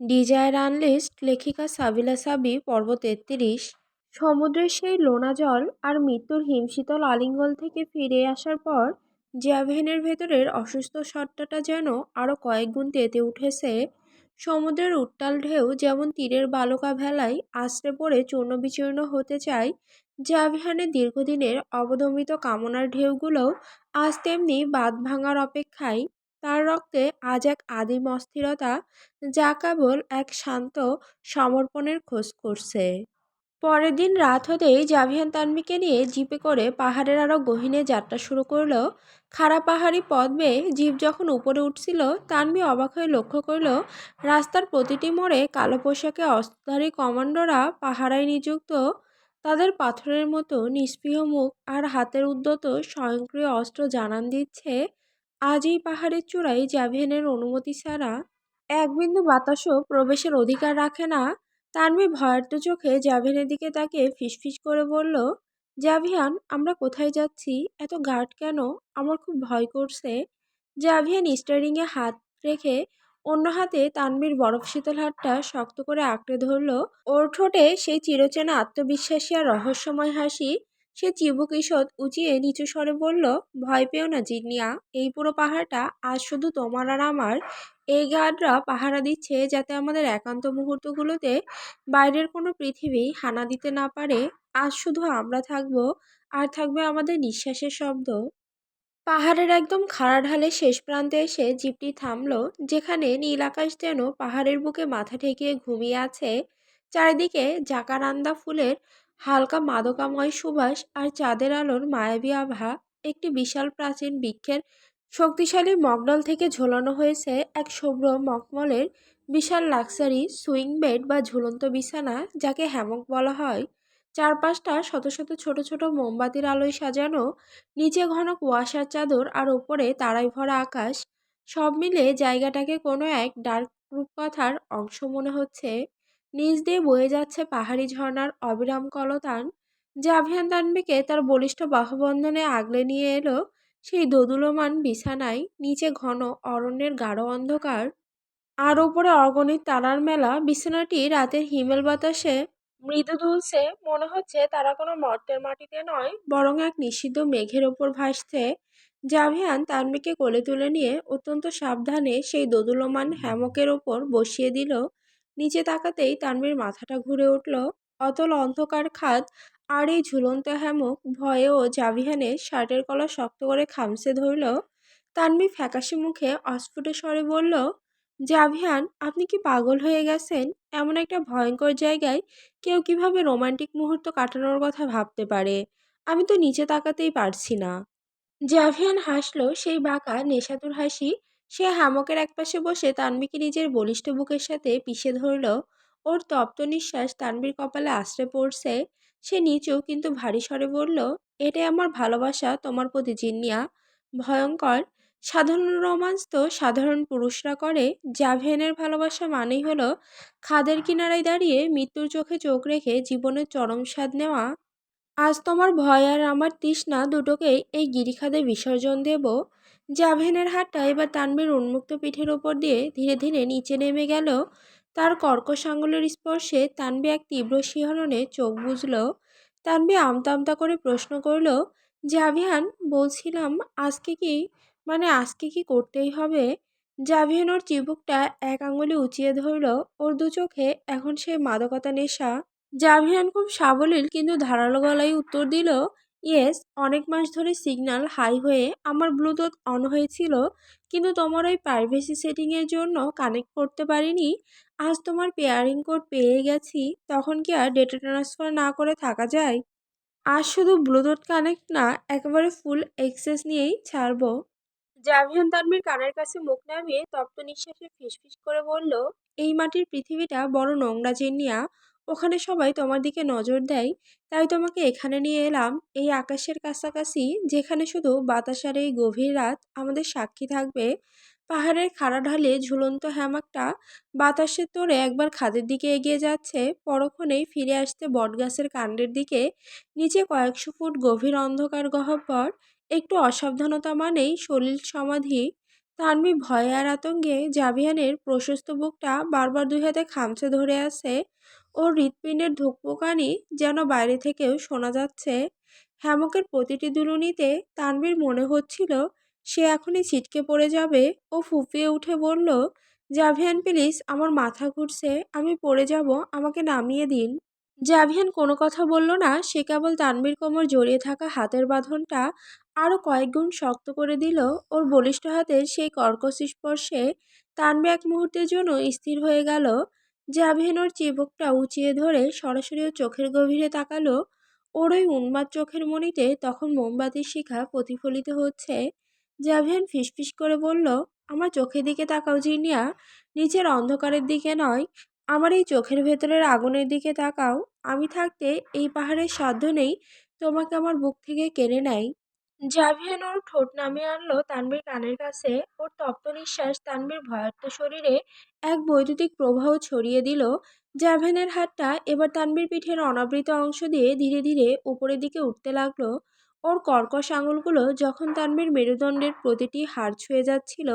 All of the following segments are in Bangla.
ডিজায়ার আনলিস্ট লেখিকা সাবিলা সাবি পর্ব ৩৩। সমুদ্রের সেই লোনা জল আর মৃত্যুর হিমশীতল আলিঙ্গন থেকে ফিরে আসার পর জ্যাভেনের ভেতরের অসুস্থ সত্তাটা যেন আরও কয়েক গুণ তেতে উঠেছে। সমুদ্রের উত্তাল ঢেউ যেমন তীরের বালুকা ভেলায় আছড়ে পড়ে চূর্ণ বিচূর্ণ হতে চায়, জাভিহানের দীর্ঘদিনের অবদমিত কামনার ঢেউগুলোও আজ তেমনি বাঁধ ভাঙার অপেক্ষায়। তার রক্তে আজ এক আদিম অস্থিরতা, যা কেবল এক শান্ত সমর্পণের খোঁজ করছে। পরের দিন রাত হতেই জাভিয়ান তানভিকে নিয়ে জিপে করে পাহাড়ের আরো গহীনে যাত্রা শুরু করলো। খাড়া পাহাড়ি পথ বেয়ে জিপ যখন উপরে উঠছিল, তানভি অবাক হয়ে লক্ষ্য করল রাস্তার প্রতিটি মোড়ে কালো পোশাকে অস্ত্রধারী কমান্ডোরা পাহারায় নিযুক্ত। তাদের পাথরের মতো নিস্পৃহ মুখ আর হাতের উদ্যত স্বয়ংক্রিয় অস্ত্র জানান দিচ্ছে, আজ এই পাহাড়ের চূড়ায় জাভিয়ানের অনুমতি ছাড়া এক বিন্দু বাতাসও প্রবেশের অধিকার রাখে না। তানভি ভয়ার্ত চোখে জাভিয়ানের দিকে তাকিয়ে ফিসফিস করে বলল, জাভিয়ান, আমরা কোথায় যাচ্ছি? এত গার্ড কেন? আমার খুব ভয় করছে। জাভিয়ান স্টিয়ারিংয়ে হাত রেখে অন্য হাতে তানভীর বরফ শীতল হাতটা শক্ত করে আঁকড়ে ধরল। ওর ঠোঁটে সেই চিরচেনা আত্মবিশ্বাসী আর রহস্যময় হাসি। সে চিবুক ঈষৎ উঁচিয়ে নিচু স্বরে বলল, ভয় পেও না জিনিয়া, এই পুরো পাহাড়টা আজ শুধু তোমার আর আমার। এই গার্ডরা পাহারা দিচ্ছে যাতে আমাদের একান্ত মুহূর্তগুলোতে বাইরের কোনো পৃথিবী হানা দিতে না পারে। আজ শুধু আমরা থাকবো, আর থাকবে আমাদের নিঃশ্বাসের শব্দ। পাহাড়ের একদম খাড়া ঢালে শেষ প্রান্তে এসে জিপটি থামলো, যেখানে নীল আকাশ যেন পাহাড়ের বুকে মাথা ঠেকিয়ে ঘুমিয়ে আছে। চারিদিকে জাকারান্দা ফুলের হালকা মাদকাময় সুবাস আর চাঁদের আলোর মায়াবী আভা। একটি বিশাল প্রাচীন বৃক্ষের শক্তিশালী মগডাল থেকে ঝোলানো হয়েছে এক শুভ্র মখমলের বিশাল লাক্সারি সুইং বেড বা ঝুলন্ত বিছানা, যাকে হ্যামক বলা হয়। চারপাশটা শত শত ছোট ছোট মোমবাতির আলোয় সাজানো, নিচে ঘন কুয়াশার চাদর আর ওপরে তারায় ভরা আকাশ। সব মিলে জায়গাটাকে কোনো এক ডার্ক রূপকথার অংশ মনে হচ্ছে। নিচ দিয়ে বয়ে যাচ্ছে পাহাড়ি ঝর্ণার অবিরাম কলতান। জাভিয়ান তানবিকে তার বলিষ্ঠ বাহুবন্ধনে আগলে নিয়ে এলো সেই দোদুল্যমান বিছানায়। নিচে ঘন অরণ্যের গাঢ় অন্ধকার, আর ওপরে অগণিত তারার মেলা। বিছানাটি রাতের হিমেল বাতাসে মৃদু দুলছে, মনে হচ্ছে তারা কোনো মর্তের মাটিতে নয়, বরং এক নিষিদ্ধ মেঘের ওপর ভাসছে। জাভিয়ান তানবিকে কোলে তুলে নিয়ে অত্যন্ত সাবধানে সেই দোদুল্যমান হ্যামকের ওপর বসিয়ে দিল। নিচে তাকাতেই তানবির মাথাটা ঘুরে উঠল। অতল অন্ধকার খাদ আর এই ঝুলন্ত হ্যামক ভয়েও জাভিয়ানের শার্টের কলার শক্ত করে খামচে ধরল। তানবি ফ্যাকাশে মুখে অস্ফুট স্বরে বলল, জাভিয়ান, আপনি কি পাগল হয়ে গেছেন? এমন একটা ভয়ঙ্কর জায়গায় কেউ কিভাবে রোমান্টিক মুহূর্ত কাটানোর কথা ভাবতে পারে? আমি তো নিচে তাকাতেই পারছি না। জাভিয়ান হাসলো, সেই বাঁকা নেশাতুর হাসি। সে হ্যামকের একপাশে বসে তানবিকে নিজের বলিষ্ঠ বুকের সাথে পিষে ধরল। ওর তপ্ত নিঃশ্বাস তানবির কপালে আশ্রে পড়ছে। সে নিচু কিন্তু ভারী স্বরে বলল, এটাই আমার ভালোবাসা তোমার প্রতি জিনিয়া। ভয়ঙ্কর। সাধারণ রোমান্স তো সাধারণ পুরুষরা করে। জাভিয়ানের ভালোবাসা মানেই হলো খাদের কিনারায় দাঁড়িয়ে মৃত্যুর চোখে চোখ রেখে জীবনের চরম স্বাদ নেওয়া। আজ তোমার ভয় আর আমার তৃষ্ণা দুটোকেই এই গিরিখাদে বিসর্জন দেব। জাভেনের হাতটা এবার তানবীর উন্মুক্ত পিঠের ওপর দিয়ে ধীরে ধীরে নিচে নেমে গেল। তার কর্কশ আঙুলের স্পর্শে তানবী এক তীব্র শিহরণে চোখ বুজল। তানবী আমতা আমতা করে প্রশ্ন করল, জাভিয়ান, বলছিলাম আজকে কি করতেই হবে? জাভিয়ান ওর চিবুকটা এক আঙুলে উঁচিয়ে ধরল। ওর দু চোখে এখন সেই মাদকতা নেশা। জাভিয়ান খুব সাবলীল কিন্তু ধারালো গলায় উত্তর দিল, ইয়েস, অনেক মাস ধরে সিগন্যাল হাই হয়ে আমার ব্লুটুথ অন হয়েছিল, কিন্তু তোমার ওই প্রাইভেসি সেটিংয়ের জন্য কানেক্ট করতে পারিনি। আজ তোমার পেয়ারিং কোড পেয়ে গেছি, তখন কি আর ডেটা ট্রান্সফার না করে থাকা যায়? আজ শুধু ব্লুটুথ কানেক্ট না, একেবারে ফুল অ্যাক্সেস নিয়েই ছাড়বো। জাভিয়ান তানভীর কানের কাছে মুখ নামিয়ে তপ্ত নিঃশ্বাসে ফিসফিস করে বলল, এই মাটির পৃথিবীটা বড় নোংরা জেনিয়া। ওখানে সবাই তোমার দিকে নজর দেয়, তাই তোমাকে এখানে নিয়ে এলাম, এই আকাশের কাছাকাছি, যেখানে শুধু বাতাস আর এই গভীর রাত আমাদের সাক্ষী থাকবে। পাহাড়ের খাড়া ঢালে ঝুলন্ত হ্যামাকটা বাতাসের তোড়ে একবার খাদের দিকে এগিয়ে যাচ্ছে, পরক্ষণেই ফিরে আসতে বটগাছের কাণ্ডের দিকে। নিচে কয়েকশো ফুট গভীর অন্ধকার গহ্বর। একটু অসাবধানতা মানেই সলিল সমাধি। তানভি ভয়ে আর আতঙ্কে জাভিয়ানের প্রশস্ত বুকটা বারবার দুই হাতে খামচে ধরে আছে। ওর হৃৎপিণ্ডের ধুকপুকানি যেন বাইরে থেকেও শোনা যাচ্ছে। হ্যামকের প্রতিটি দুলুনিতে তানভীর মনে হচ্ছিল সে এখনই ছিটকে পড়ে যাবে। ও ফুঁপিয়ে উঠে বলল, জাভিয়ান প্লিজ, আমার মাথা ঘুরছে, আমি পড়ে যাব, আমাকে নামিয়ে দিন। জাভিয়ান কোনো কথা বলল না, সে কেবল তানভীর কোমর জড়িয়ে থাকা হাতের বাঁধনটা আরো কয়েক গুণ শক্ত করে দিল। ওর বলিষ্ঠ হাতের সেই কর্কশ স্পর্শে তানভী এক মুহূর্তের জন্য স্থির হয়ে গেল। জাভিয়ান ওর চিবুকটা উঁচিয়ে ধরে সরাসরি ওর চোখের গভীরে তাকালো। ওর ওই উন্মাদ চোখের মণিতে তখন মোমবাতির শিখা প্রতিফলিত হচ্ছে। জাভিয়ান ফিসফিস করে বলল, আমার চোখের দিকে তাকাও জিনিয়া, নিচের অন্ধকারের দিকে নয়, আমার এই চোখের ভেতরের আগুনের দিকে তাকাও। আমি থাকতে এই পাহাড়ের সাধ্য নেই তোমাকে আমার বুক থেকে কেড়ে নেয়। জাভিয়ান ওর ঠোঁট নামিয়ে আনলো তানভীর কানের কাছে। ওর তপ্ত নিঃশ্বাস তানভীর ভয়ার্ত শরীরে এক বৈদ্যুতিক প্রবাহ ছড়িয়ে দিল। জাভিয়ানের হাতটা এবার তানভীর পিঠের অনাবৃত অংশ দিয়ে ধীরে ধীরে উপরের দিকে উঠতে লাগলো। ওর কর্কশ আঙুলগুলো যখন তানভীর মেরুদণ্ডের প্রতিটি হাড় ছুঁয়ে যাচ্ছিল,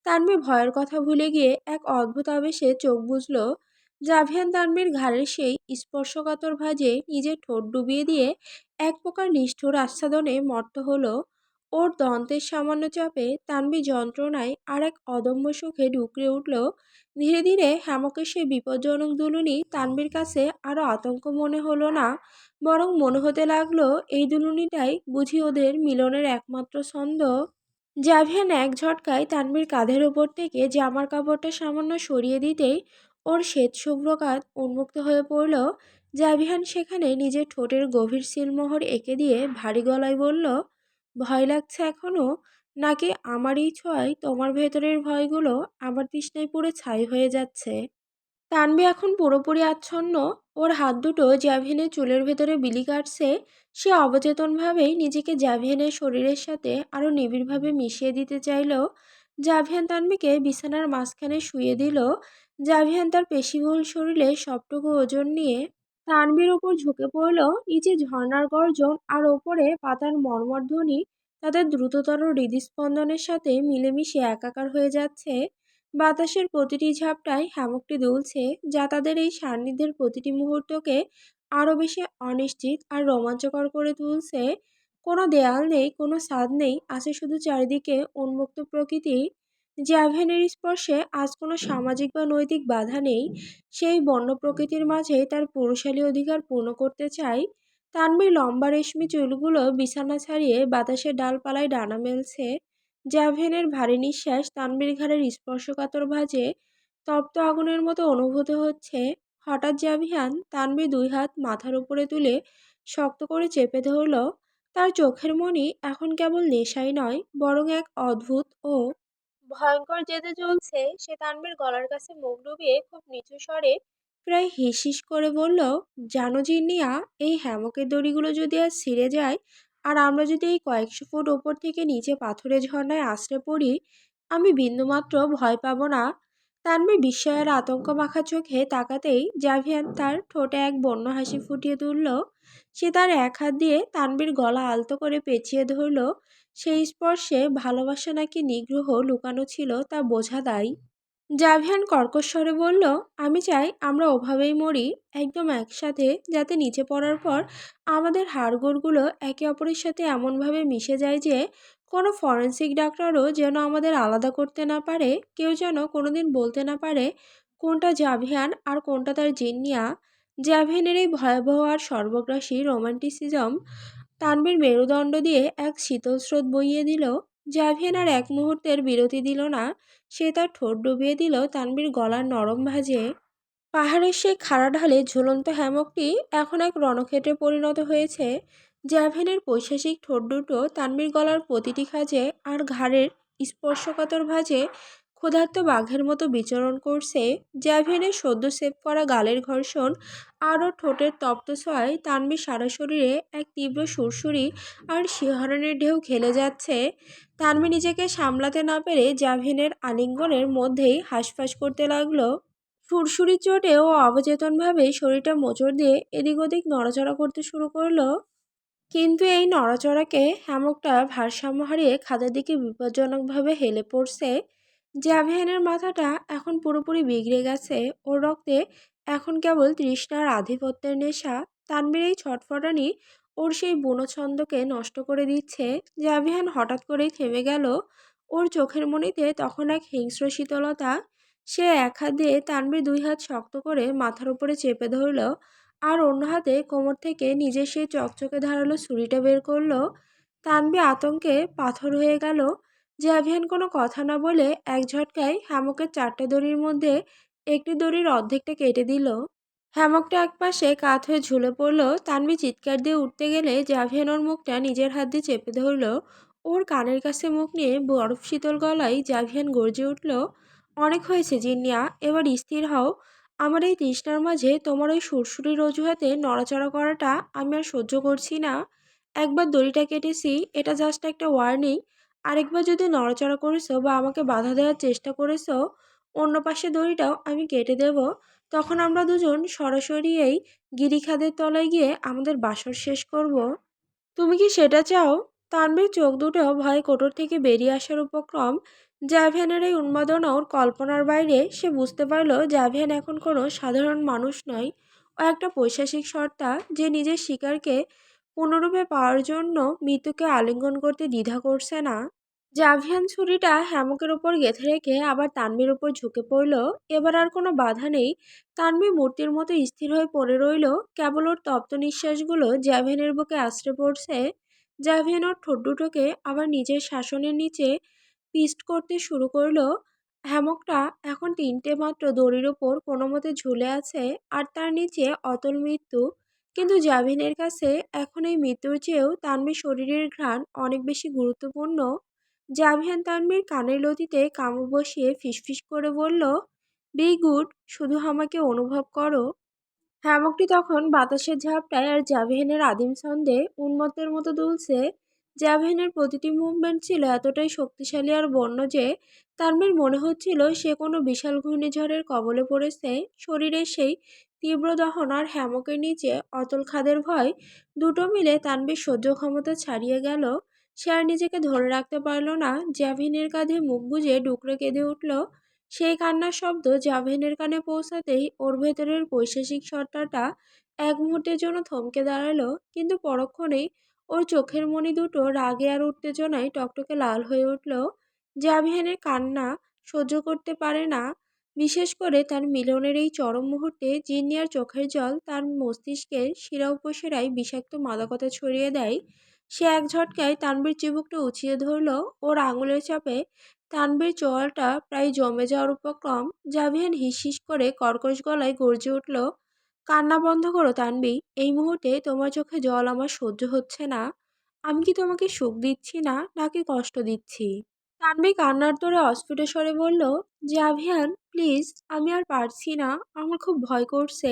তানভীর ভয়ের কথা ভুলে গিয়ে এক অদ্ভুত আবেশে চোখ বুজল। জাভিয়ান তানভীর ঘাড়ের সেই স্পর্শকাতর ভাঁজে নিজের ঠোঁট ডুবিয়ে দিয়ে এক প্রকার নিষ্ঠুর আচ্ছাদনে মত্ত হলো। ওর দন্তের সামান্য চাপে তানভী যন্ত্রণায় আর এক অদম্য সুখে ডুকরে উঠল। ধীরে ধীরে হ্যামকের সেই বিপজ্জনক দুলুনি তানভীর কাছে আরো আতঙ্ক মনে হলো না, বরং মনে হতে লাগলো এই দুলুনিটাই বুঝি ওদের মিলনের একমাত্র ছন্দ। জাভিয়ান এক ঝটকায় তানভীর কাঁধের ওপর থেকে জামার কাপড়টা সামান্য সরিয়ে দিতেই ওর শ্বেতশুভ্র কাঁধ উন্মুক্ত হয়ে পড়ল। জাভিয়ান সেখানে নিজের ঠোঁটের গভীর সিলমোহর এঁকে দিয়ে ভারী গলায় বলল, ভয় লাগছে এখনো, নাকি আমার এই ছোঁয়ায় তোমার ভেতরের ভয়গুলো আমার তৃষ্ণায় পুড়ে ছাই হয়ে যাচ্ছে? তানভি এখন পুরোপুরি আচ্ছন্ন। ওর হাত দুটো জ্যাভিনের চুলের ভেতরে বিলি কাটছে। সে অবচেতনভাবেই নিজেকে জ্যাভিয়ানের শরীরের সাথে আরো নিবিড়ভাবে মিশিয়ে দিতে চাইল। জাভিয়ান তানভিকে বিছানার মাঝখানে শুয়ে দিল। জাভিয়ান তার পেশিবহুল শরীরে সবটুকু ওজন নিয়ে তানভীর উপর ঝুঁকে পড়ল। নিচে ঝর্ণার গর্জন আর ওপরে পাতার মর্মর ধ্বনি তাদের দ্রুততর হৃদস্পন্দনের সাথে মিলেমিশে একাকার হয়ে যাচ্ছে। বাতাসের প্রতিটি ঝাপটায় হ্যামকটি দুলছে, যা তাদের এই সান্নিধ্যের প্রতিটি মুহূর্তকে আরো বেশি অনিশ্চিত আর রোমাঞ্চকর করে তুলছে। কোনো দেয়াল নেই, কোনো ছাদ নেই, আছে শুধু চারিদিকে উন্মুক্ত প্রকৃতি। জ্যাভেনের স্পর্শে আজ কোনো সামাজিক বা নৈতিক বাধা নেই। সেই বন্য প্রকৃতির মাঝে তার পুরুষালী অধিকার পূর্ণ করতে চাই। তানভীর লম্বা রেশমি চুলগুলো বিছানা ছাড়িয়ে বাতাসের ডালপালায় ডানা মেলছে। জ্যাভেনের ভারী নিঃশ্বাস তানভীর ঘাড়ের স্পর্শকাতর ভাঁজে তপ্ত আগুনের মতো অনুভূত হচ্ছে। হঠাৎ জাভিয়ান তানভীর দুই হাত মাথার উপরে তুলে শক্ত করে চেপে ধরল। তার চোখের মণি এখন কেবল নেশাই নয়, বরং এক অদ্ভুত ও ভয়ঙ্কর জেদে জ্বলছে। সে তানভীর গলার কাছে মুখ ডুবিয়ে খুব নিচু স্বরে প্রায় হিস হিস করে বলল, জানো জিন্নিয়া, এই হ্যামকের দড়িগুলো যদি আজ ছিঁড়ে যায় আর আমরা যদি এই কয়েকশো ফুট ওপর থেকে নিচে পাথরের ঝর্ণায় আছড়ে পড়ি, আমি বিন্দুমাত্র ভয় পাবো না। তানভীর বিস্ময়ের আতঙ্ক মাখা চোখে তাকাতেই জাভিয়ান তার ঠোঁটে এক বন্য হাসি ফুটিয়ে তুলল। সে তার এক হাত দিয়ে তানভীর গলা আলতো করে পেঁচিয়ে ধরল। সেই স্পর্শে ভালোবাসা নাকি নিগ্রহ লুকানো ছিল তা বোঝা দায়। জাভিয়ান কর্কশ স্বরে বলল, আমি চাই আমরা ওভাবেই মরি, একদম একসাথে, যাতে নিচে পড়ার পর আমাদের হাড়গোড়গুলো একে অপরের সাথে এমনভাবে মিশে যায় যে কোনো ফরেন্সিক ডাক্তারও যেন আমাদের আলাদা করতে না পারে, কেউ যেন কোনোদিন বলতে না পারে কোনটা জাভিয়ান আর কোনটা তার জিন্নিয়া। জাভিয়ানের এই ভয়াবহ আর সর্বগ্রাসী রোমান্টিসিজম তানভীর মেরুদণ্ড দিয়ে এক শীতল স্রোত বইয়ে দিল। জাভিয়ান আর এক মুহূর্তের বিরতি দিল না। সে তার ঠোঁট ডুবিয়ে দিল তানভীর গলার নরম ভাঁজে। পাহাড়ের সেই খাড়া ঢালে ঝুলন্ত হ্যামকটি এখন এক রণক্ষেত্রে পরিণত হয়েছে। জ্যাভেনের পৈশাসিক ঠোঁট দুটো তানভীর গলার প্রতিটি খাঁজে আর ঘাড়ের স্পর্শকাতর ভাঁজে ক্ষুধার্ত বাঘের মতো বিচরণ করছে। জ্যাভেনের সদ্য সেভ করা গালের ঘর্ষণ আর ওর ঠোঁটের তপ্ত ছোঁয়ায় তানভীর সারা শরীরে এক তীব্র সুরসুরি আর শিহরণের ঢেউ খেলে যাচ্ছে। তানভী নিজেকে সামলাতে না পেরে জ্যাভেনের আলিঙ্গনের মধ্যেই হাঁসফাঁস করতে লাগলো। সুরসুরির চোটে ও অবচেতনভাবে শরীরটা মোচড় দিয়ে এদিক ওদিক নড়াচড়া করতে শুরু করলো। কিন্তু এই নড়াচড়াকে হ্যামকটা ভারসাম্য হারিয়ে খাদের দিকে বিপজ্জনকভাবে হেলে পড়ছে। জ্যাভলিনের মাথাটা এখন পুরোপুরি বিগড়ে গেছে। ওর রক্তে এখন কেবল তৃষ্ণার আধিপত্যের নেশা। তানবীর এই ছটফটানি ওর সেই বুনো ছন্দকে নষ্ট করে দিচ্ছে। জ্যাভলিন হঠাৎ করেই থেমে গেল। ওর চোখের মণিতে তখন এক হিংস্র শীতলতা। সে এক হাত দিয়ে তানবীর দুই হাত শক্ত করে মাথার উপরে চেপে ধরল, আর অন্য হাতে কোমর থেকে নিজের সেই চকচকে ধারালো ছুরিটা বের করলো। তানভি আতঙ্কে পাথর হয়ে গেল। জ্যাভিয়ান কোনো কথা না বলে এক ঝটকায় হ্যামকের চারটে দড়ির মধ্যে একটি দড়ির অর্ধেকটা কেটে দিল। হ্যামকটা একপাশে কাত হয়ে ঝুলে পড়ল। তানভি চিৎকার দিয়ে উঠতে গেলে জাভিয়ান ওর মুখটা নিজের হাত দিয়ে চেপে ধরল। ওর কানের কাছে মুখ নিয়ে বরফ শীতল গলায় জাভিয়ান গর্জে উঠল, অনেক হয়েছে জিনিয়া, এবার স্থির হও। আমার এই তৃষ্ণার মাঝে তোমার ওই সুরসুরির অজুহাতে নড়াচড়া করাটা আমি আর সহ্য করছি না। একবার দড়িটা কেটেছি, এটা জাস্ট একটা ওয়ার্নিং। আরেকবার যদি নড়াচড়া করেছো বা আমাকে বাধা দেওয়ার চেষ্টা করেছো, অন্য পাশে দড়িটাও আমি কেটে দেব। তখন আমরা দুজন সরাসরি এই গিরিখাদের তলায় গিয়ে আমাদের বাসর শেষ করব। তুমি কি সেটা চাও? তানভীর চোখ দুটো ভয়ে কোটর থেকে বেরিয়ে আসার উপক্রম। জাভিয়ানের এই উন্মাদনা ওর কল্পনার বাইরে। সে বুঝতে পারল জাভিয়ান এখন কোনো সাধারণ মানুষ নয়। ও একটা পৈশাচিক সত্তা, যে নিজের শিকারকে পূর্ণরূপে পাওয়ার জন্য মৃত্যুকে আলিঙ্গন করতে দ্বিধা করছে না। জাভিয়ান ছুরিটা হ্যামকের ওপর গেঁথে রেখে আবার তানভীর ওপর ঝুঁকে পড়ল। এবার আর কোনো বাধা নেই। তানভী মূর্তির মতো স্থির হয়ে পড়ে রইল। কেবল ওর তপ্ত নিঃশ্বাসগুলো জাভিয়ানের বুকে আছড়ে পড়ছে। জাভিয়ান ওর ঠোঁট দুটোকে আবার নিজের শাসনের নিচে পিস্ট করতে শুরু করলো। হ্যামকটা এখন তিনটে মাত্র দড়ির ওপর কোনো মতে ঝুলে আছে, আর তার নিচে অতল মৃত্যু। কিন্তু জাভিনের কাছে এখন এই মৃত্যুর চেয়েও তানভীর শরীরের ঘ্রাণ অনেক বেশি গুরুত্বপূর্ণ। জাভিয়ান তানভীর কানের লতিতে কামড় বসিয়ে ফিসফিস করে বলল, বি গুড, শুধু আমাকে অনুভব করো। হ্যামকটি তখন বাতাসের ঝাপটায় আর জাভিয়ানের আদিম ছন্দে উন্মত্তের মতো দুলছে। জাভিয়ানের প্রতিটি মুভমেন্ট ছিল এতটাই শক্তিশালী আর বন্য যে তানভীর মনে হচ্ছিল সে কোনো বিশাল ঘূর্ণিঝড়ের কবলে পড়েছে। শরীরের সেই তীব্র দহন আর হ্যামকের নিচে অতল খাদের ভয়, দুটো মিলে তানভীর সহ্য ক্ষমতা ছাড়িয়ে গেল। সে আর নিজেকে ধরে রাখতে পারল না। জাভিয়ানের কাঁধে মুখ গুজে ডুকরে কেঁদে উঠল। সেই কান্নার শব্দ জাভিয়ানের কানে পৌঁছাতেই ওর ভেতরের পৈশাচিক সত্তাটা এক মুহূর্তের জন্য থমকে দাঁড়ালো। কিন্তু পরক্ষণেই ওর চোখের মণি দুটো রাগে আর উত্তেজনায় টকটকে লাল হয়ে উঠল। জাভিয়ানের কান্না সহ্য করতে পারে না, বিশেষ করে তার মিলনের এই চরম মুহূর্তে। জিনিয়ার চোখের জল তার মস্তিষ্কের শিরা উপশিরায় বিষাক্ত মাদকতা ছড়িয়ে দেয়। সে এক ঝটকায় তানভীর চিবুকটা উঁচিয়ে ধরল। ওর আঙুলের চাপে তানভীর চোয়ালটা প্রায় জমে যাওয়ার উপক্রম। জাভিয়ান হিস করে কর্কশ গলায় গর্জে উঠল, কান্না বন্ধ করো তানভি। এই মুহূর্তে তোমার চোখে জল আমার সহ্য হচ্ছে না। আমি কি তোমাকে সুখ দিচ্ছি না, নাকি কষ্ট দিচ্ছি? তানভি কান্নার তোড়ে অস্ফুট স্বরে বলল, জাভিয়ান প্লিজ, আমি আর পারছি না, আমার খুব ভয় করছে।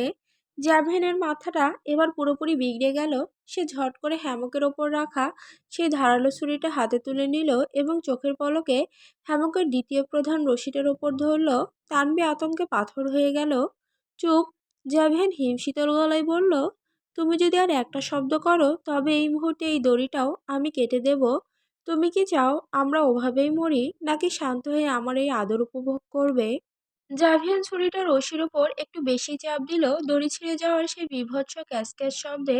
জাভিয়ানের মাথাটা এবার পুরোপুরি বিগড়ে গেল। সে ঝট করে হ্যামকের ওপর রাখা সেই ধারালো ছুরিটা হাতে তুলে নিল এবং চোখের পলকে হ্যামকের দ্বিতীয় প্রধান রশিটার ওপর ধরল। তানভি আতঙ্কে পাথর হয়ে গেল। চুপ, জাভিয়ান হিমশীতল গলায় বলল, তুমি যদি আর একটা শব্দ করো তবে এই মুহূর্তে এই দড়িটাও আমি কেটে দেব। তুমি কি চাও আমরা ওভাবেই মরি, নাকি শান্ত হয়ে আমার এই আদর উপভোগ করবে? জাভিয়ান ছুরিটা রশির ওপর একটু বেশি চাপ দিল। দড়ি ছিঁড়ে যাওয়ার সেই বীভৎস ক্যাসক্যাস শব্দে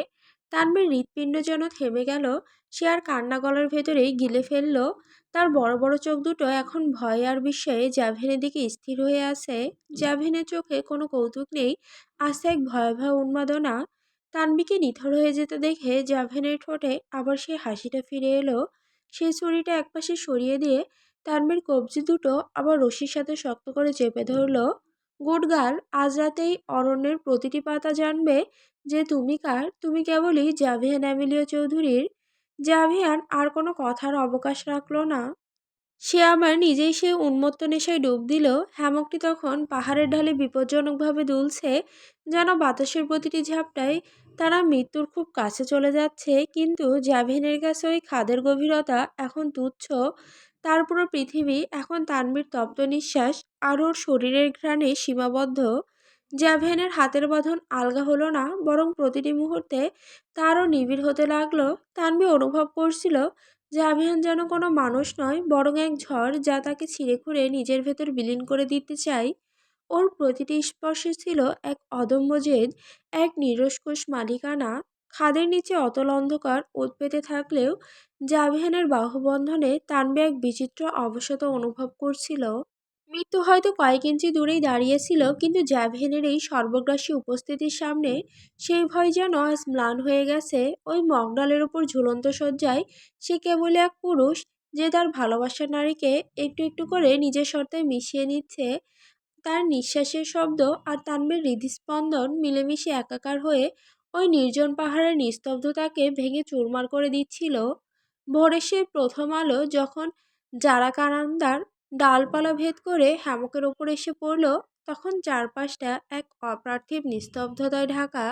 তানভীর হৃৎপিণ্ড যেন থেমে গেল। সে আর কান্না গলার ভেতরেই গিলে ফেলল। তার বড় বড় চোখ দুটো এখন ভয়ে আর বিস্ময়ে জাভিয়ানের দিকে স্থির হয়ে আছে। জাভিয়ানের চোখে কোনো কৌতুক নেই, আছে এক ভয়াবহ উন্মাদনা। তানভীকে নিথর হয়ে যেতে দেখে জাভিয়ানের ঠোঁটে আবার সেই হাসিটা ফিরে এলো। সেই ছুরিটা একপাশে সরিয়ে দিয়ে তানভীর কবজি দুটো আবার রশির সাথে শক্ত করে চেপে ধরল। গুড গার্ল, আজ রাতেই অরণ্যের প্রতিটি পাতা জানবে যে তুমি কার। তুমি কেবলই জাভিয়ান অ্যামিলিও চৌধুরীর। জাভিয়ান আর কোনো কথার অবকাশ রাখল না। সে আবার নিজেই সে উন্মত্ত নেশায় ডুব দিল। হ্যামকটি তখন পাহাড়ের ঢালে বিপজ্জনকভাবে দুলছে, যেন বাতাসের প্রতিটি ঝাপটায় তারা মৃত্যুর খুব কাছে চলে যাচ্ছে। কিন্তু জাভিনের কাছে ওই খাদের গভীরতা এখন তুচ্ছ। তার পুরো পৃথিবী এখন তানভীর তপ্ত নিঃশ্বাস আর ওর শরীরের ঘ্রাণে সীমাবদ্ধ। জ্যাভেনের হাতের বাঁধন আলগা হলো না, বরং প্রতিটি মুহূর্তে তারও নিবিড় হতে লাগলো। তানভি অনুভব করছিল জাভিয়ান যেন কোনো মানুষ নয়, বরং এক ঝড় যা তাকে ছিঁড়ে খুঁড়ে নিজের ভেতর বিলীন করে দিতে চায়। ওর প্রতিটি স্পর্শে ছিল এক অদম্য জেদ, এক নিরস্কুশ মালিকানা। খাদের নিচে অতল অন্ধকার ওত পেতে থাকলেও জাভিয়ানের বাহুবন্ধনে তানভি এক বিচিত্র অবসাদ অনুভব করছিল। মৃত্যু হয়তো কয়েক ইঞ্চি দূরেই দাঁড়িয়েছিল, কিন্তু জ্যাভেনের এই সর্বগ্রাসী উপস্থিতির সামনে সেই ভয় যেন আজ ম্লান হয়ে গেছে। ওই মগডালের উপর ঝুলন্ত শয্যায় সে কেবলই এক পুরুষ, যে তার ভালোবাসার নারীকে একটু একটু করে নিজের শর্তে মিশিয়ে নিচ্ছে। তার নিঃশ্বাসের শব্দ আর তানভীর হৃদস্পন্দন মিলেমিশে একাকার হয়ে ওই নির্জন পাহাড়ের নিস্তব্ধতাকে ভেঙে চুরমার করে দিচ্ছিল। ভোরের সেই প্রথম আলো যখন জারাকানান্দার ডালপালা ভেদ করে হ্যামকের ওপর এসে পড়ল, তখন চারপাশটা এক অপার্থিব নিস্তব্ধতায় ঢাকা।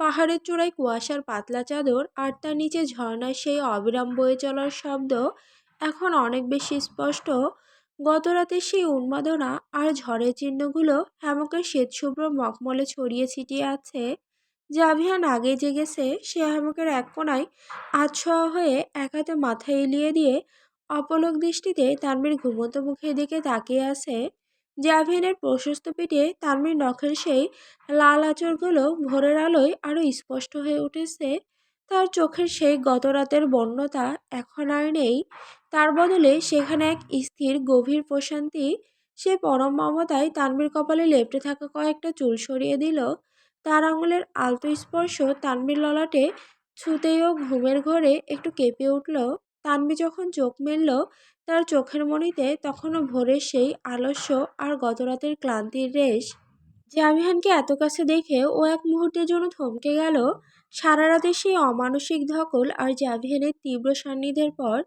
পাহাড়ের চূড়ায় কুয়াশার পাতলা চাদর, আর তার নিচে ঝর্ণার সেই অবিরাম বয়ে চলার শব্দ এখন অনেক বেশি স্পষ্ট। গত রাতের সেই উন্মাদনা আর ঝড়ের চিহ্নগুলো হ্যামকের শ্বেতশুভ্র মখমলে ছড়িয়ে ছিটিয়ে আছে। জাভিয়ান আগে জেগেছে। সে হ্যামকের এক কোণায় আধশোয়া হয়ে এক হাতে মাথা এলিয়ে দিয়ে অপলক দৃষ্টিতে তানভীর ঘুমন্ত মুখের দিকে তাকিয়ে আছে। জাভিয়ানের প্রশস্ত পিঠে তানভীর নখের সেই লাল আঁচড়গুলো ভোরের আলোয় আরো স্পষ্ট হয়ে উঠেছে। তার চোখের সেই গত রাতের বন্যতা এখন আর নেই। তার বদলে সেখানে এক স্থির গভীর প্রশান্তি। সে পরম মমতায় তানভীর কপালে লেপ্টে থাকা কয়েকটা চুল সরিয়ে দিল। তার আঙুলের আলতো স্পর্শ তানভীর ললাটে ছুতেও ঘুমের ঘোরে একটু কেঁপে উঠল। তানভী যখন চোখ মেলল, তার চোখের মণিতে তখনও ভোরের সেই আলস্য আর গতরাতের ক্লান্তির রেশ। জামিহানকে এত কাছে দেখে ও এক মুহূর্তের জন্য থমকে গেল। সারা রাতের সেই অমানসিক ধকল আর জাভিয়ানের তীব্র সান্নিধ্যের পর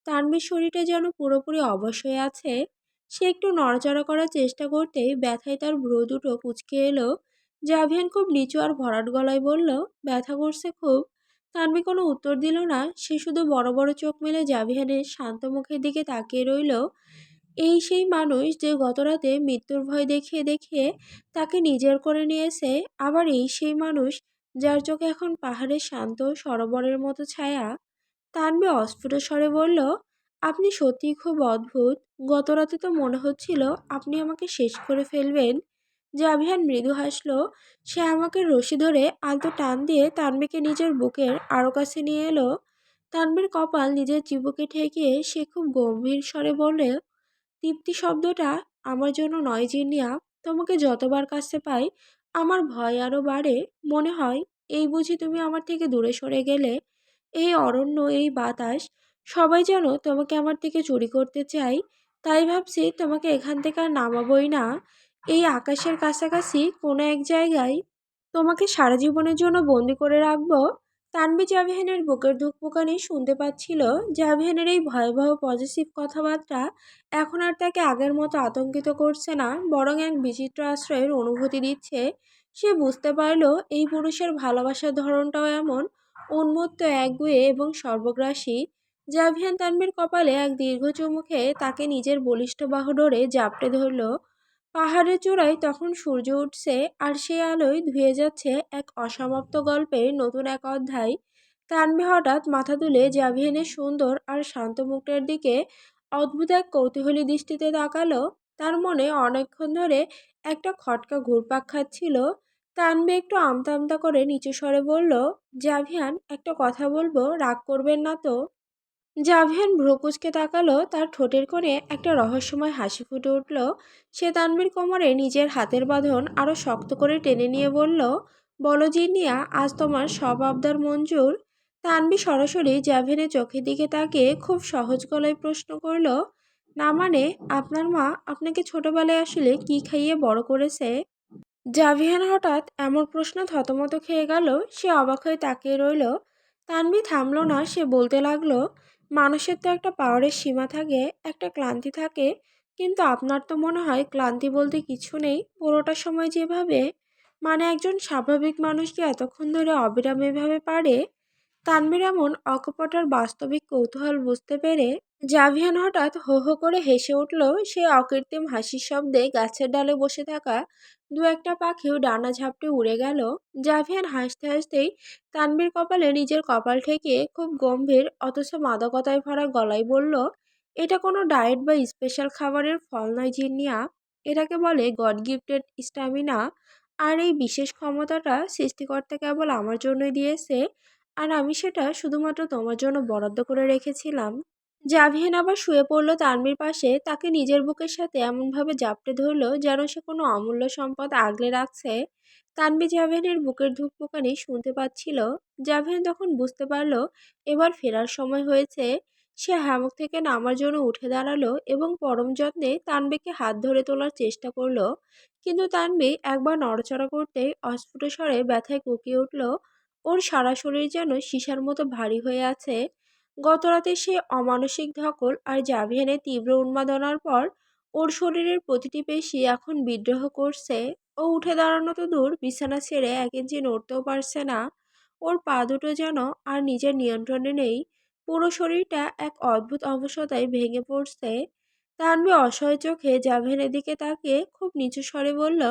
তানভীর শরীরটা যেন পুরোপুরি অবশ হয়ে আছে। সে একটু নড়াচড়া করার চেষ্টা করতেই ব্যথায় তার ভ্রু দুটো কুঁচকে এলো। জাভিয়ান খুব নিচু আর ভরাট গলায় বলল, ব্যথা করছে খুব। তানভী কোনো উত্তর দিল না। সে শুধু বড় বড় চোখ মেলে জাভিয়ানের শান্ত মুখের দিকে তাকিয়ে রইল। এই সেই মানুষ যে গতরাতে মৃত্যুর ভয় দেখিয়ে দেখিয়ে তাকে নিজের করে নিয়েছে। আবার এই সেই মানুষ যার চোখে এখন পাহাড়ের শান্ত সরোবরের মতো ছায়া। তানভী অস্ফুট স্বরে বলল, আপনি সত্যিই খুব অদ্ভুত। গতরাতে তো মনে হচ্ছিল আপনি আমাকে শেষ করে ফেলবেন। জাভিয়ান মৃদু হাসল। সে আমাকে রশি ধরে আলতো টান দিয়ে তানভীকে নিজের বুকের আরো কাছে নিয়ে এলো। তানভীর কপাল নিজের চিবুকে ঠেকিয়ে সে খুব গম্ভীর স্বরে বলল, তৃপ্তি শব্দটা আমার জন্য নয় জিনিয়া। তোমাকে যতবার কাছে পাই আমার ভয় আরো বাড়ে। মনে হয় এই বুঝি তুমি আমার থেকে দূরে সরে গেলে। এই অরণ্য, এই বাতাস, সবাই যেন তোমাকে আমার থেকে চুরি করতে চাই। তাই ভাবছি তোমাকে এখান থেকে আর নামাবই না। এই আকাশের কাছাকাছি কোনো এক জায়গায় তোমাকে সারা জীবনের জন্য বন্দি করে রাখবো। তানভী জাভিয়ানের বুকের ধুকপুকানি শুনতে পাচ্ছিল। জাভিয়ানের এই ভয়াবহ পজিটিভ কথাবার্তা এখন আর তাকে আগের মতো আতঙ্কিত করছে না, বরং এক বিচিত্র আশ্রয়ের অনুভূতি দিচ্ছে। সে বুঝতে পারল এই পুরুষের ভালোবাসার ধরনটাও এমন উন্মত্ত, একগুঁয়ে এবং সর্বগ্রাসী। জাভিয়ান তানভীর কপালে এক দীর্ঘ চুমুকে তাকে নিজের বলিষ্ঠ বাহু ধরে জাপটে ধরল। পাহাড়ের চূড়ায় তখন সূর্য উঠছে, আর সেই আলোয় ধুয়ে যাচ্ছে এক অসমাপ্ত গল্পের নতুন এক অধ্যায়। তানভী হঠাৎ মাথা তুলে জাভিয়ানের সুন্দর আর শান্ত মুখটার দিকে অদ্ভুত এক কৌতূহলী দৃষ্টিতে তাকালো। তার মনে অনেকক্ষণ ধরে একটা খটকা ঘুরপাক খাচ্ছিল। তানভী একটু আমতা আমতা করে নিচু স্বরে বলল, জাভিয়ান, একটা কথা বলবো, রাগ করবেন না তো? জাভিয়ান ভ্রু কুঁচকে তাকালো। তার ঠোঁটের কোণে একটা রহস্যময় হাসি ফুটে উঠল। সে তানভীর কোমরে নিজের হাতের বাঁধন আরো শক্ত করে টেনে নিয়ে বলল, বলো জিনিয়া, আজ তোমার সব আবদার মঞ্জুর? তানভী সরাসরি জাভিয়ানের চোখের দিকে তাকিয়ে খুব সহজ গলায় প্রশ্ন করল, না মানে, আপনার মা আপনাকে ছোটবেলায় আসলে কি খাইয়ে বড় করেছে? জাভিয়ান হঠাৎ এমন প্রশ্ন থতমত খেয়ে গেল। সে অবাক হয়ে তাকিয়ে রইল। তানভী থামল না। সে বলতে লাগলো, মানুষের তো একটা পাওয়ারের সীমা থাকে, একটা ক্লান্তি থাকে, কিন্তু আপনার তো মনে হয় ক্লান্তি বলতে কিছু নেই। পুরোটা সময় যেভাবে, মানে একজন স্বাভাবিক মানুষ কি এতক্ষণ ধরে অবিরাম এভাবে পারে? তানভীর এমন অকপট আর বাস্তবিক কৌতূহল বুঝতে পেরে জাভিয়ান হঠাৎ হো হো করে হেসে উঠল। সে অকৃত্রিম হাসির শব্দে গাছের ডালে বসে থাকা দু একটা পাখিও ডানা ঝাপটে উড়ে গেল। জাভিয়ান হাসতে হাসতেই তানভীর কপালে নিজের কপাল ঠেকিয়ে খুব গম্ভীর অথচ মাদকতায় ভরা গলায় বলল, এটা কোনো ডায়েট বা স্পেশাল খাবারের ফল নয় জিনিয়া। এটাকে বলে গড গিফটেড স্ট্যামিনা। আর এই বিশেষ ক্ষমতাটা সৃষ্টিকর্তা কেবল আমার জন্যই দিয়েছে। আর আমি সেটা শুধুমাত্র তোমার জন্য বরাদ্দ করে রেখেছিলাম। জাভিয়ান আবার শুয়ে পড়ল তানভীর পাশে। তাকে নিজের বুকের সাথে এমনভাবে জাপটে ধরল যেন সে কোনো অমূল্য সম্পদ আগলে রাখছে। তানভীর জাভিয়ানের বুকের ধুকপুকানি শুনতে পাচ্ছিল। জাভিয়ান তখন বুঝতে পারল এবার ফেরার সময় হয়েছে। সে হ্যামক থেকে নামার জন্য উঠে দাঁড়ালো এবং পরম যত্নে তানভীরকে হাত ধরে তোলার চেষ্টা করলো। কিন্তু তানভী একবার নড়াচড়া করতেই অস্ফুট স্বরে ব্যথায় কুঁকিয়ে উঠল। ওর সারা শরীর যেন সীসার মতো ভারী হয়ে আছে। গতরাতে সে অমানসিক ধকল আর জাভিয়ানের তীব্র উন্মাদনার পর ওর শরীরের প্রতিটি পেশি এখন বিদ্রোহ করছে। ও উঠে দাঁড়ানো তো দূর, বিছানা ছেড়ে 1 ইঞ্চি নড়তেও পারছে না। ওর পা দুটো যেন আর নিজের নিয়ন্ত্রণে নেই। পুরো শরীরটা এক অদ্ভুত অবসতায় ভেঙে পড়ছে। তানভী অসহায় চোখে জাভিয়ানের দিকে তাকিয়ে খুব নিচু স্বরে বলল,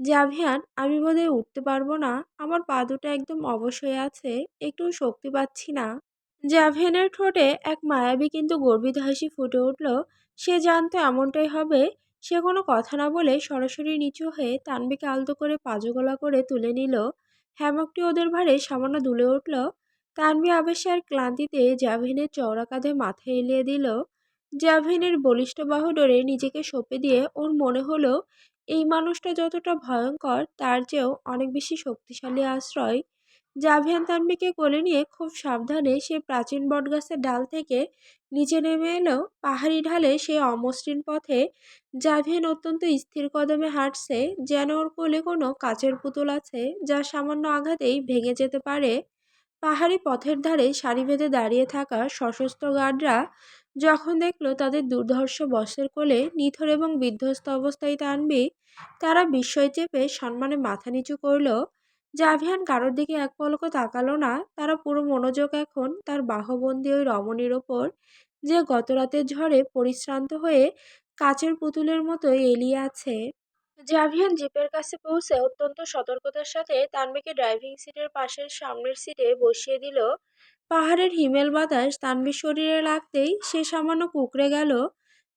জাভিয়ান, আমি বোধহয় উঠতে পারবো না। আমার পা দুটো একদম অবশ হয়ে আছে, একটু শক্তি পাচ্ছি না। জাভেনের ঠোঁটে এক মায়াবী কিন্তু গর্বিত হাসি ফুটে উঠল। সে জানতো এমনটাই হবে। সে কোনো কথা না বলে সরাসরি নিচু হয়ে তানভীকে আলতো করে পাজগোলা করে তুলে নিল। হ্যামকটি ওদের ভারে সামান্য দুলে উঠল। তানভী আবেশে আর ক্লান্তিতে জাভেনের চওড়া কাঁধে মাথা এলিয়ে দিল। জাভেনের বলিষ্ঠ বাহু ডোরে নিজেকে সঁপে দিয়ে ওর মনে হলো এই মানুষটা যতটা ভয়ঙ্কর তার চেয়েও অনেক বেশি শক্তিশালী আশ্রয়। জাভিয়ান তানভীকে কোলে নিয়ে খুব সাবধানে সে প্রাচীন বটগাছের ডাল থেকে নিচে নেমে এলো। পাহাড়ি ঢালে সেই অমসৃণ পথে জাভিয়ান অত্যন্ত স্থির কদমে হাঁটছে, যেন ওর কোলে কোনো কাচের পুতুল আছে যা সামান্য আঘাতেই ভেঙে যেতে পারে। পাহাড়ি পথের ধারে সারি বেঁধে দাঁড়িয়ে থাকা সশস্ত্র গার্ডরা যখন দেখলো তাদের দুর্ধর্ষ বসের কোলে নিথর এবং বিধ্বস্ত অবস্থায় তানভী, তারা বিস্ময় চেপে সম্মানে মাথা নিচু করলো। জাভিয়ান কারোর দিকে এক পলকও তাকালো না। তারা পুরো মনোযোগ এখন তার বাহুবন্দি ওই রমণীর ওপর, যে গতরাতের ঝড়ে পরিশ্রান্ত হয়ে কাচের পুতুলের মতো এলিয়ে আছে। জাভিয়ান জিপের কাছে পৌঁছে অত্যন্ত সতর্কতার সাথে তানভীকে ড্রাইভিং সিটের পাশের সামনের সিটে বসিয়ে দিল। পাহাড়ের হিমেল বাতাস তানভীর শরীরে লাগতেই সে সামান্য কুঁকড়ে গেল।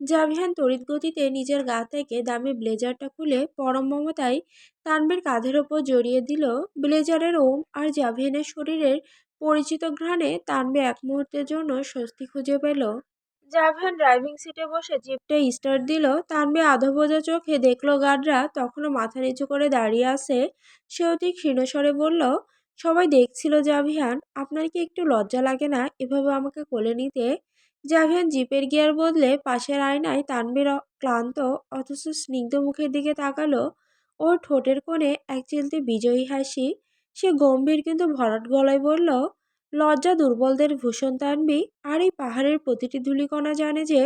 জাভিয়ান তড়িৎ গতিতে নিজের গা থেকে দামি ব্লেজারটা খুলে পরম মমতায় তানভীর কাঁধের ওপর জড়িয়ে দিল। ব্লেজারের ওম আর জাভিয়ানের শরীরের পরিচিত ঘ্রাণে তানভী এক মুহূর্তের জন্য স্বস্তি খুঁজে পেল। জাভিয়ান ড্রাইভিং সিটে বসে জিপটা স্টার্ট দিল। তানভী আধবোজা চোখে দেখলো গার্ডরা তখনও মাথা নিচু করে দাঁড়িয়ে আছে। সে অতি ক্ষীণস্বরে বলল, সবাই দেখছিল জাভিয়ান, আপনার কি একটু লজ্জা লাগে না এভাবে আমাকে কোলে নিতে? জাভিয়ান জিপের গিয়ার বদলে পাশের আয়নায় তানভীর ক্লান্ত অথচ স্নিগ্ধ মুখের দিকে তাকালো। ওর ঠোঁটের কোণে এক চিলতে বিজয়ী হাসি। সে গম্ভীর কিন্তু ভরাট গলায় বলল, লজ্জা দুর্বলদের ভূষণ তানভী। আর এই পাহাড়ের প্রতিটি ধূলিকণা জানে যে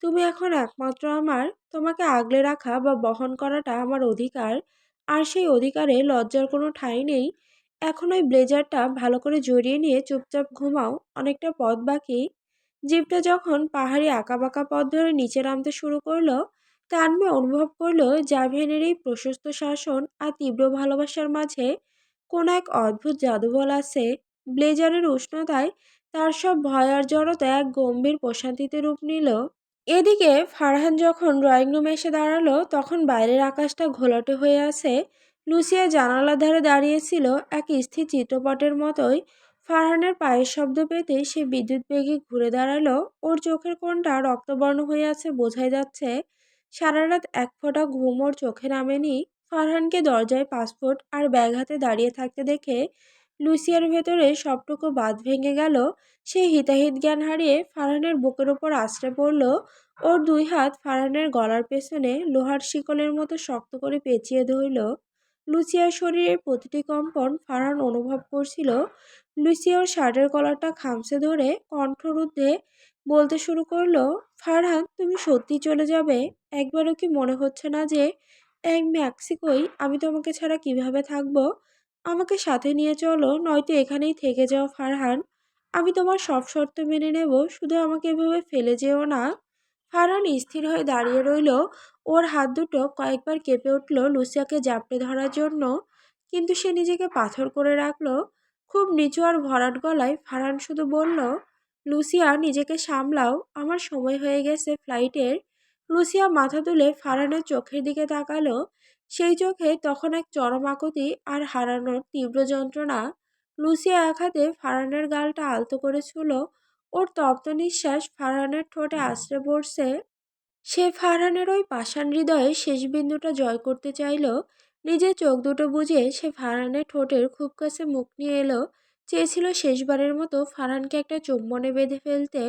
তুমি এখন একমাত্র আমার। তোমাকে আগলে রাখা বা বহন করাটা আমার অধিকার। আর সেই অধিকারে লজ্জার কোনো ঠাঁই নেই। এখন ওই ব্লেজারটা ভালো করে জড়িয়ে নিয়ে চুপচাপ ঘুমাও, অনেকটা পথ বাকি। জিপটা যখন পাহাড়ি আঁকাবাঁকা পথ ধরে নিচে নামতে শুরু করলো, তানভী অনুভব করলো জাভিয়ানের এই প্রশস্ত শাসন আর তীব্র ভালোবাসার মাঝে কোনো এক অদ্ভুত জাদুবল আছে। ব্লেজারের উষ্ণতায় তার সব ভয় আর জড়তা এক গম্ভীর প্রশান্তিতে রূপ নিল। এদিকে ফারহান যখন ড্রয়িং রুমে এসে দাঁড়ালো তখন বাইরের আকাশটা ঘোলাটে হয়ে আছে। লুসিয়া জানালার ধারে দাঁড়িয়েছিল এক স্থির চিত্রপটের মতোই। ফারহানের পায়ের শব্দ পেতে সে বিদ্যুৎ বেগে ঘুরে দাঁড়ালো। ওর চোখের কোণটা রক্তবর্ণ হয়ে আছে বোঝাই যাচ্ছে। সারা রাত এক ফোঁটা ঘুম ওর চোখে নামেনি। ফারহানকে দরজায় পাসপোর্ট আর ব্যাগ হাতে দাঁড়িয়ে থাকতে দেখে লুসিয়ার ভেতরে সবটুকু বাঁধ ভেঙে গেল। সে হিতাহিত জ্ঞান হারিয়ে ফারহানের বুকের ওপর আছড়ে পড়ল। ওর দুই হাত ফারহানের গলার পেছনে লোহার শিকলের মতো শক্ত করে পেঁচিয়ে ধরল। লুসিয়ার শরীরের প্রতিটি কম্পন ফারহান অনুভব করছিল। লুসিয়া ওর শার্টের কলারটা খামচে ধরে কণ্ঠরুদ্ধে বলতে শুরু করলো, ফারহান, তুমি সত্যি চলে যাবে? একবারও কি মনে হচ্ছে না যে এই মেক্সিকোই আমি তোমাকে ছাড়া কিভাবে থাকবো? আমাকে সাথে নিয়ে চলো, নয়তো এখানেই থেকে যাও ফারহান। আমি তোমার সব শর্ত মেনে নেব, শুধু আমাকে এভাবে ফেলে যেও না। ফারহান স্থির হয়ে দাঁড়িয়ে রইল। ওর হাত দুটো কয়েকবার কেঁপে উঠল লুসিয়াকে জাপটে ধরার জন্য, কিন্তু সে নিজেকে পাথর করে রাখলো। খুব নিচু আর ভরাট গলায় ফারহান শুধু বলল, লুসিয়া নিজেকে সামলাও, আমার সময় হয়ে গেছে ফ্লাইটের। লুসিয়া মাথা তুলে ফারহানের চোখের দিকে তাকালো। সেই চোখে তখন এক চরম আকুতি আর হারানোর তীব্র যন্ত্রণা। লুসিয়া এক হাতে ফারহানের গালটা আলতো করে ছুঁলো। ওর তপ্ত নিঃশ্বাস ফারহানের ঠোঁটে আছড়ে পড়ছে। সে ফারহানের ওই পাষাণ হৃদয়ে শেষ বিন্দুটা জয় করতে চাইল। নিজের চোখ দুটো বুজে সে ফারহানের ঠোঁটের খুব কাছে মুখ নিয়ে এলো। চেয়েছিল শেষবারের মতো ফারহানকে একটা চুম্বনে বেঁধে ফেলতে।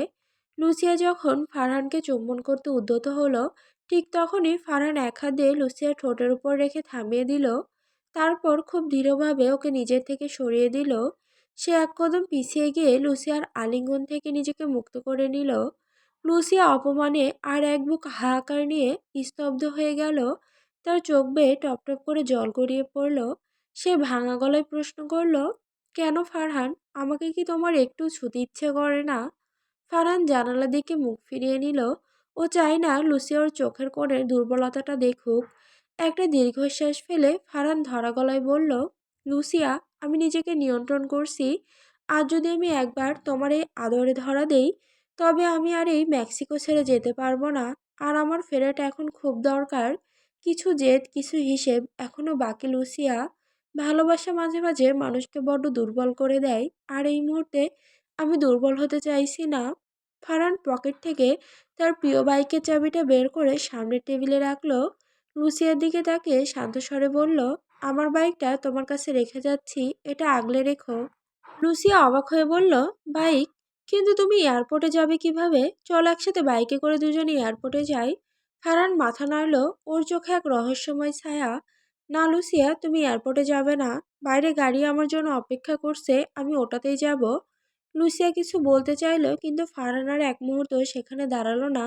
লুসিয়া যখন ফারহানকে চুম্বন করতে উদ্যত হলো, ঠিক তখনই ফারহান এক হাত দিয়ে লুসিয়ার ঠোঁটের উপর রেখে থামিয়ে দিল। তারপর খুব দৃঢ়ভাবে ওকে নিজের থেকে সরিয়ে দিল। সে এক কদম পিছিয়ে গিয়ে লুসিয়ার আলিঙ্গন থেকে নিজেকে মুক্ত করে নিল। লুসিয়া অপমানে আর এক বুক হাহাকার নিয়ে স্তব্ধ হয়ে গেল। তার চোখ বেয়ে টপ টপ করে জল গড়িয়ে পড়ল। সে ভাঙা গলায় প্রশ্ন করল, কেন ফারহান, আমাকে কি তোমার একটু ছুতে ইচ্ছে করে না? ফারহান জানালা দিকে মুখ ফিরিয়ে নিল। ও চায় না লুসিয়া ওর চোখের কোণের দুর্বলতাটা দেখুক। একটা দীর্ঘশ্বাস ফেলে ফারহান ধরা গলায় বলল, লুসিয়া, আমি নিজেকে নিয়ন্ত্রণ করছি। আর যদি আমি একবার তোমার এই আদরে ধরা দেই, তবে আমি আর এই মেক্সিকো ছেড়ে যেতে পারবো না। আর আমার ফেরাটা এখন খুব দরকার। কিছু জেদ, কিছু হিসেব এখনো বাকি লুসিয়া। ভালোবাসা মাঝে মাঝে মানুষকে বড্ড দুর্বল করে দেয়, আর এই মুহূর্তে আমি দুর্বল হতে চাইছি না। ফারহান পকেট থেকে তার প্রিয় বাইকের চাবিটা বের করে সামনের টেবিলে রাখলো। লুসিয়ার দিকে তাকিয়ে শান্ত স্বরে বলল, আমার বাইকটা তোমার কাছে রেখে যাচ্ছি, এটা আগলে রেখো। লুসিয়া অবাক হয়ে বলল, বাইক? কিন্তু তুমি এয়ারপোর্টে যাবে কিভাবে? চল একসাথে বাইকে করে দুজনে এয়ারপোর্টে যাই। ফারহান মাথা নাড়ল। ওর চোখে এক রহস্যময় ছায়া। না লুসিয়া, তুমি এয়ারপোর্টে যাবে না। বাইরে গাড়ি আমার জন্য অপেক্ষা করছে, আমি ওটাতেই যাব। লুসিয়া কিছু বলতে চাইল, কিন্তু ফারহান আর এক মুহূর্ত সেখানে দাঁড়ালো না।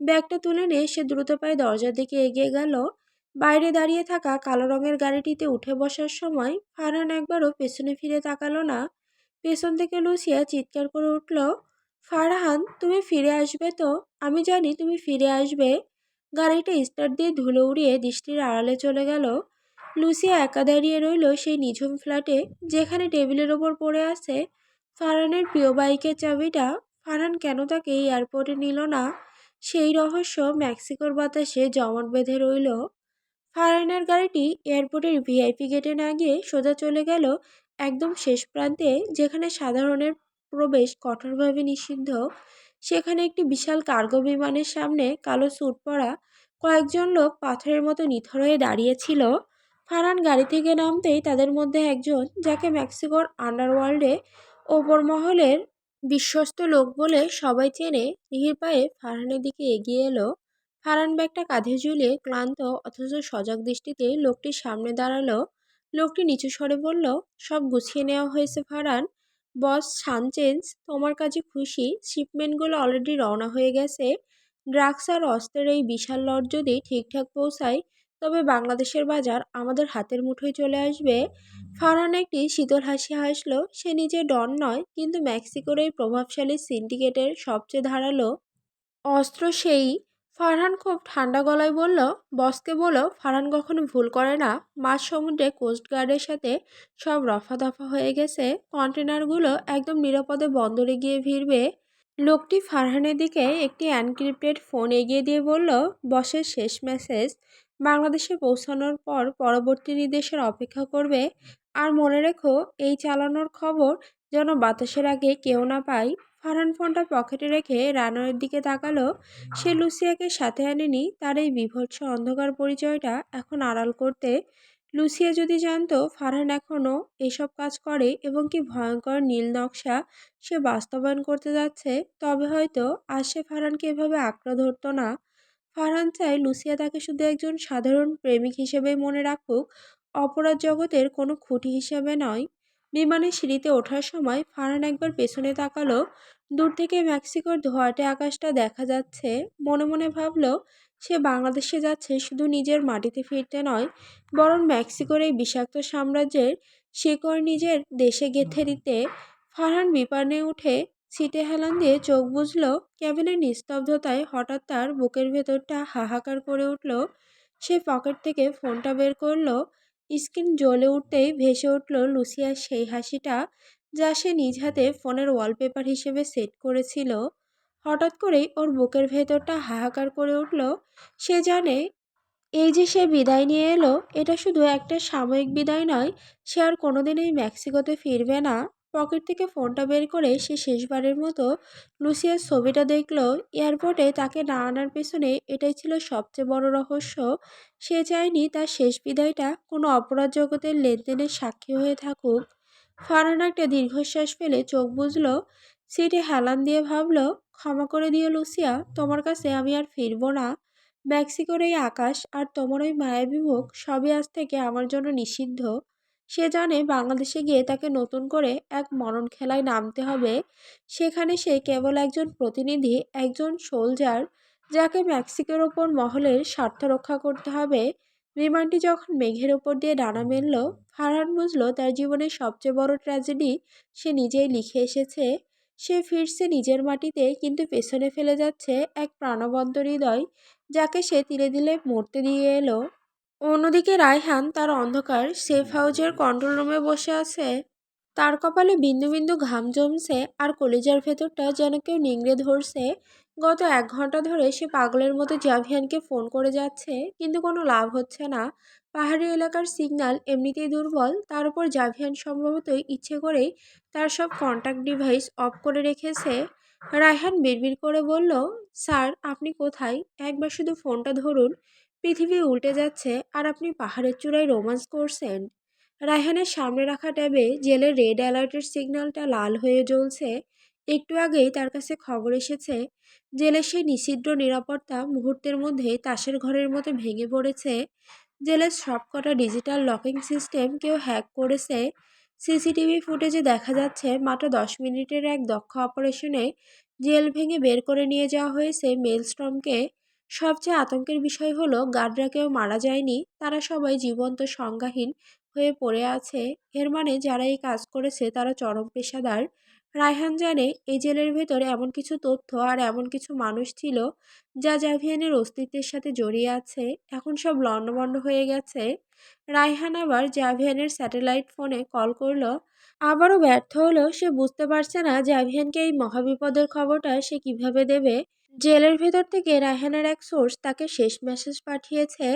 ব্যাগটা তুলে নিয়ে সে দ্রুত পায়ে দরজার দিকে এগিয়ে গেল। বাইরে দাঁড়িয়ে থাকা কালো রঙের গাড়িটিতে উঠে বসার সময় ফারহান একবারও পেছনে ফিরে তাকালো না। পেছন থেকে লুসিয়া চিৎকার করে উঠল, ফারহান, তুমি ফিরে আসবে তো? আমি জানি তুমি ফিরে আসবে। গাড়িটা স্টার্ট দিয়ে ধুলো উড়িয়ে দৃষ্টির আড়ালে চলে গেল। লুসিয়া একা দাঁড়িয়ে রইল সেই নিঝুম ফ্ল্যাটে, যেখানে টেবিলের ওপর পড়ে আছে ফারহানের প্রিয় বাইকের চাবিটা। ফারহান কেন তাকে এয়ারপোর্টে নিল না, সেই রহস্য মেক্সিকোর বাতাসে জমাট বেঁধে রইল। ফারহানের গাড়িটি এয়ারপোর্টের ভিআইপি গেটে না গিয়ে সোজা চলে গেল একদম শেষ প্রান্তে, যেখানে সাধারণের প্রবেশ কঠোরভাবে নিষিদ্ধ। সেখানে একটি বিশাল কার্গো বিমানের সামনে কালো স্যুট পরা কয়েকজন লোক পাথরের মতো নিথর হয়ে দাঁড়িয়েছিল। ফারহান গাড়ি থেকে নামতেই তাদের মধ্যে একজন, যাকে মেক্সিকোর আন্ডারওয়ার্ল্ডে ওপর মহলের বিশ্বস্ত লোক বলে সবাই চেনে, ধীর পায়ে ফারহানের দিকে এগিয়ে এলো। ফারহান ব্যাগটা কাঁধে ঝুলিয়ে ক্লান্ত অথচ সজাগ দৃষ্টিতে লোকটির সামনে দাঁড়ালো। লোকটি নিচু স্বরে বলল, সব গুছিয়ে নেওয়া হয়েছে ফারহান। বস সানচেজ তোমার কাজে খুশি। শিপমেন্টগুলো অলরেডি রওনা হয়ে গেছে। ড্রাগস আর অস্ত্রের এই বিশাল লট যদি ঠিকঠাক পৌঁছায়, তবে বাংলাদেশের বাজার আমাদের হাতের মুঠোয় চলে আসবে। ফারহান একটি শীতল হাসি হাসলো। সে নিজে ডন নয়, কিন্তু মেক্সিকোর এই প্রভাবশালী সিন্ডিকেটের সবচেয়ে ধারালো অস্ত্র সেই। ফারহান খুব ঠান্ডা গলায় বলল, বসকে বলো ফারহান কখনো ভুল করে না। মাঝ সমুদ্রে কোস্টগার্ডের সাথে সব রফা দফা হয়ে গেছে। কন্টেনারগুলো একদম নিরাপদে বন্দরে গিয়ে ভিড়বে। লোকটি ফারহানের দিকে একটি এনক্রিপ্টেড ফোন এগিয়ে দিয়ে বলল, বসের শেষ মেসেজ। বাংলাদেশে পৌঁছানোর পর পরবর্তী নির্দেশের অপেক্ষা করবে। আর মনে রেখো, এই চালানোর খবর যেন বাতাসের আগে কেউ না পায়। ফারহান ফোনটা পকেটে রেখে রানওয়ের দিকে তাকালো। সে লুসিয়াকে সাথে আনেনি তার এই বীভৎস অন্ধকার পরিচয়টা এখন আড়াল করতে। লুসিয়া যদি জানতো ফারহান এখনও এসব কাজ করে এবং কি ভয়ঙ্কর নীল নকশা সে বাস্তবায়ন করতে যাচ্ছে, তবে হয়তো আজ সে ফারহানকে এভাবে আঁকড়ে ধরতো না। ফারহান চায় লুসিয়া তাকে শুধু একজন সাধারণ প্রেমিক হিসেবেই মনে রাখুক, অপরাধ জগতের কোনো খুঁটি হিসেবে নয়। বিমানের সিঁড়িতে ওঠার সময় ফারহান একবার পেছনে তাকালো। দূর থেকে মেক্সিকোর ধোঁয়াটে আকাশটা দেখা যাচ্ছে। মনে মনে ভাবলো, সে বাংলাদেশে যাচ্ছে শুধু নিজের মাটিতে ফিরতে নয়, বরং মেক্সিকোর এই বিষাক্ত সাম্রাজ্যের শিকড় নিজের দেশে গেঁথে দিতে। ফারহান বিপানে উঠে সিটে হেলান দিয়ে চোখ বুজল। কেবিনের নিস্তব্ধতায় হঠাৎ তার বুকের ভেতরটা হাহাকার করে উঠল। সে পকেট থেকে ফোনটা বের করলো। স্ক্রিন জ্বলে উঠতেই ভেসে উঠল লুসিয়ার সেই হাসিটা, যা সে নিজ হাতে ফোনের ওয়ালপেপার হিসেবে সেট করেছিল। হঠাৎ করেই ওর বুকের ভেতরটা হাহাকার করে উঠল। সে জানে এই যে সে বিদায় নিয়ে এলো, এটা শুধু একটা সাময়িক বিদায় নয়। সে আর কোনোদিনই মেক্সিকোতে ফিরবে না। পকেট থেকে ফোনটা বের করে সে শেষবারের মতো লুসিয়ার ছবিটা দেখলো। এয়ারপোর্টে তাকে না আনার পেছনে এটাই ছিল সবচেয়ে বড় রহস্য। সে চায়নি তার শেষ বিদায়টা কোনো অপরাধ জগতের লেনদেনের সাক্ষী হয়ে থাকুক। ফারহান একটা দীর্ঘশ্বাস ফেলে চোখ বুজলো। সিটে হেলান দিয়ে ভাবলো, ক্ষমা করে দিও লুসিয়া, তোমার কাছে আমি আর ফিরবো না। মেক্সিকোর এই আকাশ আর তোমার ওই মায়াবী মুখ সবই আজ থেকে আমার জন্য নিষিদ্ধ। সে জানে বাংলাদেশে গিয়ে তাকে নতুন করে এক মরণ খেলায় নামতে হবে। সেখানে সে কেবল একজন প্রতিনিধি, একজন সোলজার, যাকে মেক্সিকোর ওপর মহলের স্বার্থ রক্ষা করতে হবে। বিমানটি যখন মেঘের ওপর দিয়ে ডানা মেলল, ফারহান বুঝল তার জীবনের সবচেয়ে বড় ট্র্যাজেডি সে নিজেই লিখে এসেছে। সে ফিরছে নিজের মাটিতে, কিন্তু পেছনে ফেলে যাচ্ছে এক প্রাণবন্ত হৃদয়, যাকে সে তিলে তিলে মরতে দিয়ে এলো। অন্যদিকে রায়হান তার অন্ধকার সেফ হাউজের কন্ট্রোল রুমে বসে আছে। তার কপালে বিন্দু বিন্দু ঘাম জমছে, আর কলিজার ভেতরটা যেন কেউ নিংড়ে ধরছে। গত 1 ঘন্টা ধরে সে পাগলের মতো জাভিয়ানকে ফোন করে যাচ্ছে, কিন্তু কোনো লাভ হচ্ছে না। পাহাড়ি এলাকার সিগন্যাল এমনিতেই দুর্বল, তার উপর জাভিয়ান সম্ভবত ইচ্ছে করেই তার সব কন্ট্যাক্ট ডিভাইস অফ করে রেখেছে। রায়হান বিড়বিড় করে বলল, স্যার আপনি কোথায়? একবার শুধু ফোনটা ধরুন। পৃথিবী উল্টে যাচ্ছে আর আপনি পাহাড়ের চূড়ায় রোমান্স করছেন। রায়হানের সামনে রাখা ট্যাবে জেলের রেড অ্যালার্টের সিগন্যালটা লাল হয়ে জ্বলছে। একটু আগেই তার কাছে খবর এসেছে, জেলের সেই নিষিদ্ধ নিরাপত্তা মুহূর্তের মধ্যেই তাসের ঘরের মতো ভেঙে পড়েছে। জেলের সবকটা ডিজিটাল লকিং সিস্টেম কেউ হ্যাক করেছে। সিসিটিভি ফুটেজে দেখা যাচ্ছে মাত্র 10 মিনিটের এক দক্ষ অপারেশনে জেল ভেঙে বের করে নিয়ে যাওয়া হয়েছে মেলস্ট্রমকে। সবচেয়ে আতঙ্কের বিষয় হলো গার্ডরা কেউ মারা যায়নি, তারা সবাই জীবন্ত সংজ্ঞাহীন হয়ে পড়ে আছে। এর মানে যারা এই কাজ করেছে তারা চরম পেশাদার। রায়হান জানে এই জেলের ভেতরে এমন কিছু তথ্য আর এমন কিছু মানুষ ছিল যা জাভিয়ানের অস্তিত্বের সাথে জড়িয়ে আছে। এখন সব লণ্ডভণ্ড হয়ে গেছে। রায়হান আবার জাভিয়ানের স্যাটেলাইট ফোনে কল করলো। আবারও ব্যর্থ হলো। সে বুঝতে পারছে না জাভিয়ানকে এই মহাবিপদের খবরটা সে কিভাবে দেবে। জেলের ভেতর থেকে রায়হানের এক সোর্স তাকে শেষ মেসেজ পাঠিয়েছে,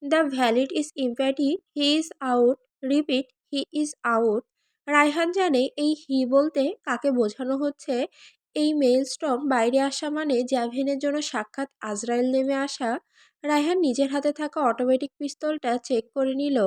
the valid is empty, he is out, repeat, he is out. Raihan জানে এই হি বলতে কাকে বোঝানো হচ্ছে। এই মেইলস্টর্ম বাইরে আসা মানে জাভিয়ানের জন্য সাক্ষাৎ আজরাইল নেমে আসা। রায়হান নিজের হাতে থাকা অটোমেটিক পিস্তলটা চেক করে নিল।